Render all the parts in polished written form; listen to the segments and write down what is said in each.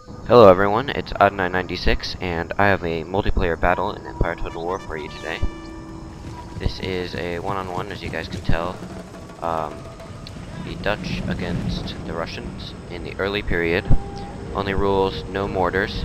Hello everyone, it's Odd996, and I have a multiplayer battle in Empire Total War for you today. This is a one-on-one, as you guys can tell. The Dutch against the Russians in the early period. Only rules, no mortars.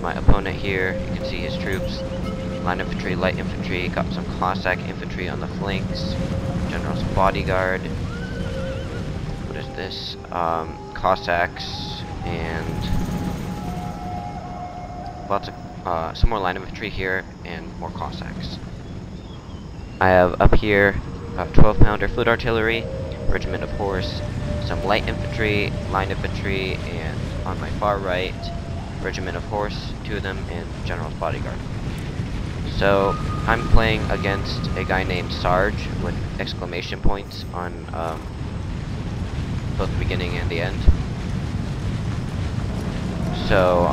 My opponent here, you can see his troops. Line infantry, light infantry, got some Cossack infantry on the flanks. General's bodyguard. What is this? Cossacks and lots of some more line infantry here and more Cossacks. I have up here 12-pounder foot artillery, regiment of horse, some light infantry, line infantry, and on my far right, regiment of horse, 2 of them, and general's bodyguard. So I'm playing against a guy named Sarge with exclamation points on both the beginning and the end. So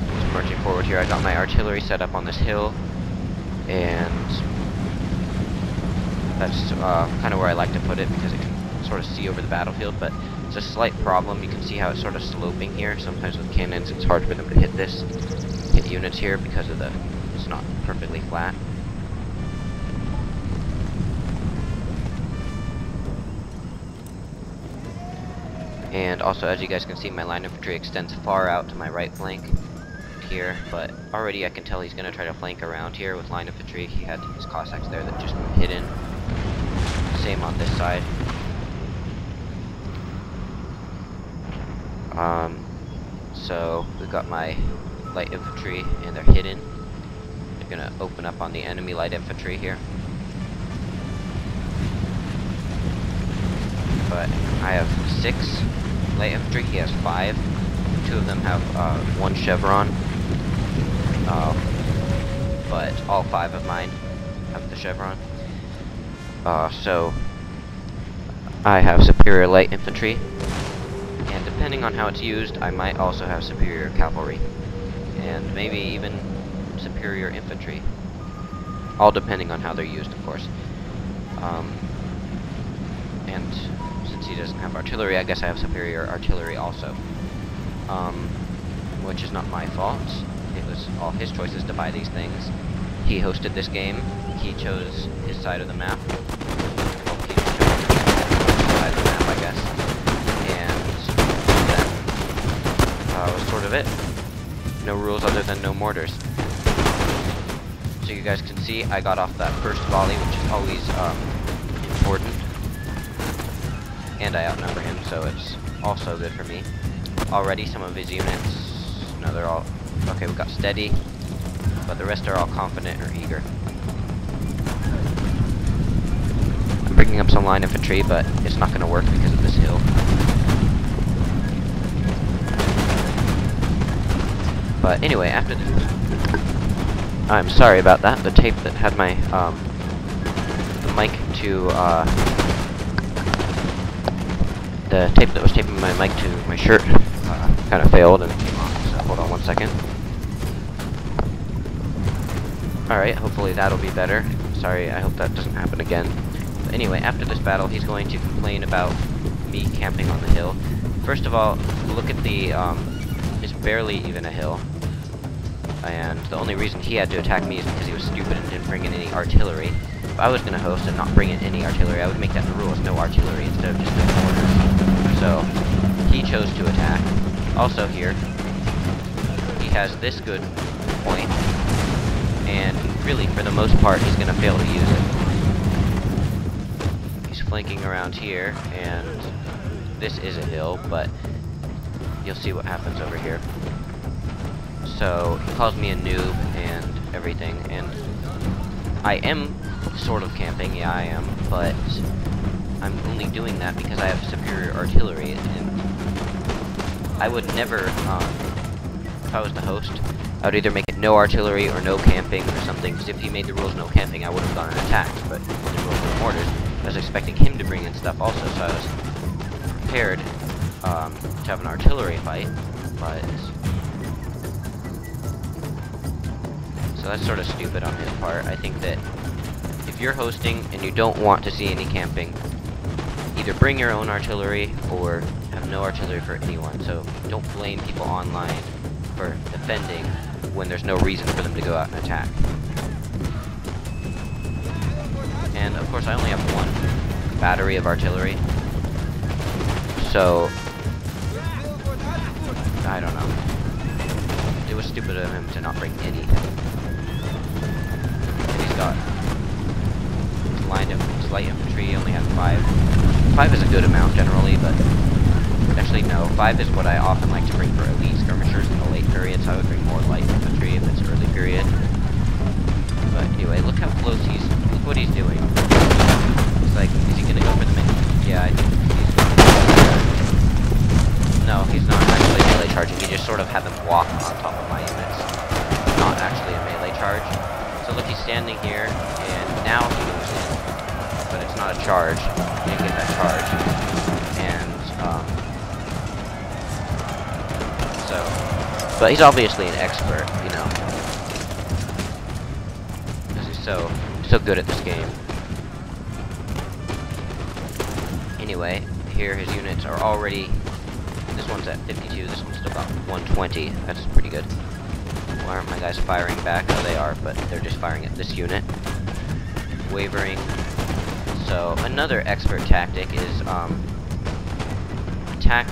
just marching forward here. I got my artillery set up on this hill, and that's kind of where I like to put it because it can sort of see over the battlefield, but it's a slight problem. You can see how it's sort of sloping here. Sometimes with cannons it's hard for them to hit units here because of it's not perfectly flat. And also, as you guys can see, my line infantry extends far out to my right flank here, but already I can tell he's going to try to flank around here with line infantry. He had his Cossacks there that just moved hidden. Same on this side. So we've got my light infantry and they're hidden. They're going to open up on the enemy light infantry here. But I have 6 light infantry, he has 5. 2 of them have 1 chevron. But all 5 of mine have the chevron. So I have superior light infantry, and depending on how it's used, I might also have superior cavalry, and maybe even superior infantry. All depending on how they're used, of course. And since he doesn't have artillery, I guess I have superior artillery also. Which is not my fault. It was all his choices to buy these things. He hosted this game. He chose his side of the map. Well, he chose his side of the map, I guess. And that was sort of it. No rules other than no mortars. So you guys can see, I got off that first volley, which is always important. And I outnumber him, so it's also good for me. Already some of his units, no, they're all, okay, we got steady, but the rest are all confident or eager. I'm bringing up some line infantry, but it's not going to work because of this hill. But anyway, after this, I'm sorry about that, the tape that had my, the mic to, the tape that was taping my mic to my shirt kind of failed and it came off, so hold on one second. Alright, hopefully that'll be better. Sorry, I hope that doesn't happen again. But anyway, after this battle, he's going to complain about me camping on the hill. First of all, look at the, it's barely even a hill. And the only reason he had to attack me is because he was stupid and didn't bring in any artillery. If I was going to host and not bring in any artillery, I would make that the rule as no artillery instead of just no mortars. So, he chose to attack. Also here, he has this good point, and really, for the most part, he's going to fail to use it. He's flanking around here, and this is a hill, but you'll see what happens over here. So, he calls me a noob and everything, and I am sort of camping, yeah I am, but I'm only doing that because I have superior artillery, and I would never, if I was the host, I would either make it no artillery or no camping or something, because if he made the rules no camping, I would have gone and attacked, but with the rules no mortars, I was expecting him to bring in stuff also, so I was prepared to have an artillery fight, but so that's sort of stupid on his part. I think that if you're hosting and you don't want to see any camping, either bring your own artillery or have no artillery for anyone. So don't blame people online for defending when there's no reason for them to go out and attack. And of course I only have one battery of artillery, so I don't know. It was stupid of him to not bring anything. And he's got light infantry, only has 5. 5 is a good amount generally, but actually no, 5 is what I often like to bring for elite skirmishers in the late period, so I would bring more light infantry if it's early period. But anyway, look how close look what he's doing. He's like, is he gonna go for the main? Yeah, I think no, he's not actually melee charging, he just sort of had them walk on top of my units. Not actually a melee charge. So look, he's standing here, and now he moves in. But it's not a charge. He didn't get that charge. And, but he's obviously an expert, you know. Because he's so good at this game. Anyway, here his units are already, this one's at 52, this one's still got 120. That's pretty good. Why aren't my guys firing back? Oh, they are, but they're just firing at this unit. Wavering. So, another expert tactic is, attack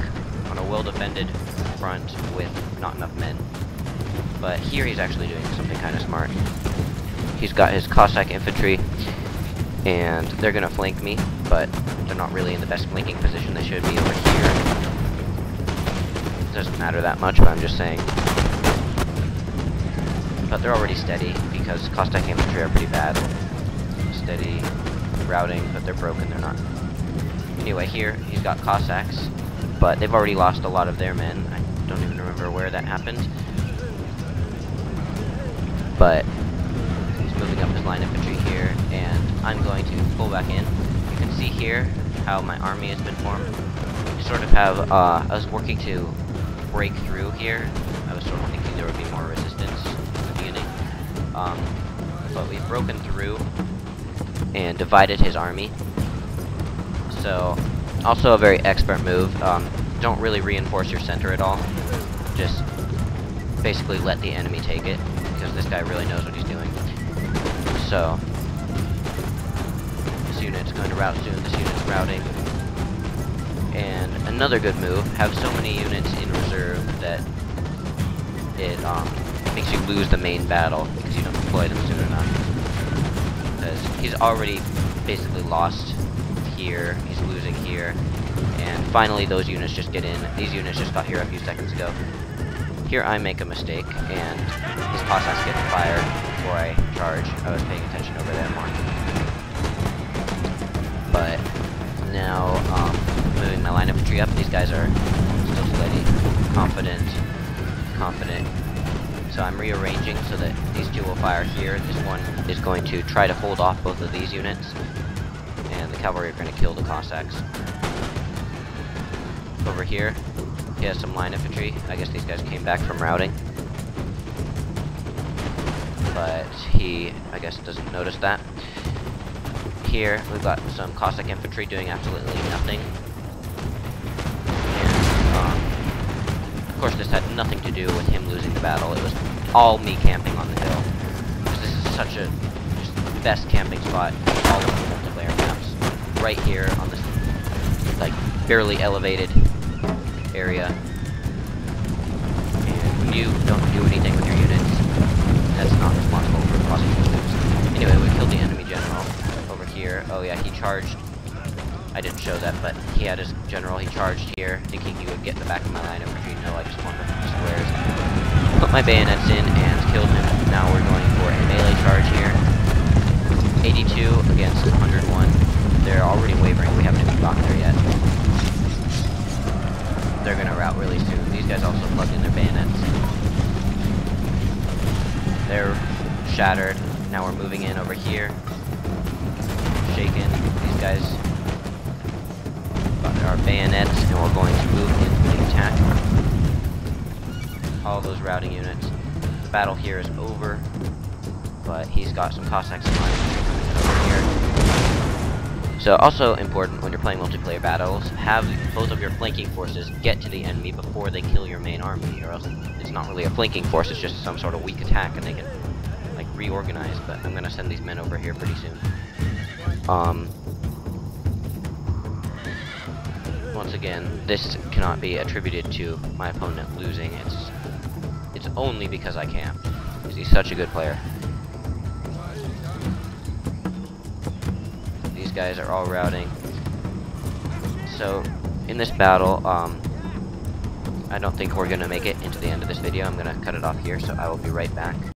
on a well-defended front with not enough men. But here he's actually doing something kind of smart. He's got his Cossack infantry, and they're gonna flank me, but they're not really in the best flanking position. They should be over here. It doesn't matter that much, but I'm just saying. But they're already steady, because Cossack infantry are pretty bad. Steady routing, but they're broken, they're not. Anyway, here, he's got Cossacks, but they've already lost a lot of their men. I don't even remember where that happened. But he's moving up his line infantry here, and I'm going to pull back in. You can see here how my army has been formed. We sort of have, I was working to break through here. I was sort of thinking there would be more resistance in the beginning. But we've broken through and divided his army. So, also a very expert move. Don't really reinforce your center at all. Just basically let the enemy take it, because this guy really knows what he's doing. So, this unit's going to rout soon, this unit's routing. And another good move, have so many units in reserve that it makes you lose the main battle, because you don't deploy them soon enough. Because he's already basically lost here, he's losing here, and finally those units just get in. These units just got here a few seconds ago. Here I make a mistake, and his Cossacks get fired before I charge. I was paying attention over there more. But now, moving my line infantry up, these guys are still steady, confident. So I'm rearranging so that these two will fire here. This one is going to try to hold off both of these units, and the cavalry are going to kill the Cossacks. Over here, he has some line infantry. I guess these guys came back from routing. But he, I guess, doesn't notice that. Here, we've got some Cossack infantry doing absolutely nothing. And, of course, this had nothing to do with him losing the battle. It was all me camping on the hill. Because this is such a just the best camping spot in all of the multiplayer maps. Right here on this, like, barely elevated area. And when you don't do anything with your units, that's not responsible for causing you to lose. Anyway, we killed the enemy general over here. Oh yeah, he charged. I didn't show that, but he had his general. He charged here, thinking he would get the back of my line infantry. No, I just wanted the squares. Put my bayonets in and killed him. Now we're going for a melee charge here. 82 against 101. They're already wavering. We haven't even gotten there yet. They're gonna rout really soon. These guys also plugged in their bayonets. They're shattered. Now we're moving in over here. Shaken. These guys got our bayonets, and we're going to move into the attack. All those routing units. The battle here is over, but he's got some Cossacks in line over here. So also important when you're playing multiplayer battles, have both of your flanking forces get to the enemy before they kill your main army, or else it's not really a flanking force, it's just some sort of weak attack and they can like reorganize. But I'm gonna send these men over here pretty soon. Once again, this cannot be attributed to my opponent losing. It's only because I can, because he's such a good player. These guys are all routing. So in this battle, I don't think we're gonna make it into the end of this video. I'm gonna cut it off here, so I will be right back.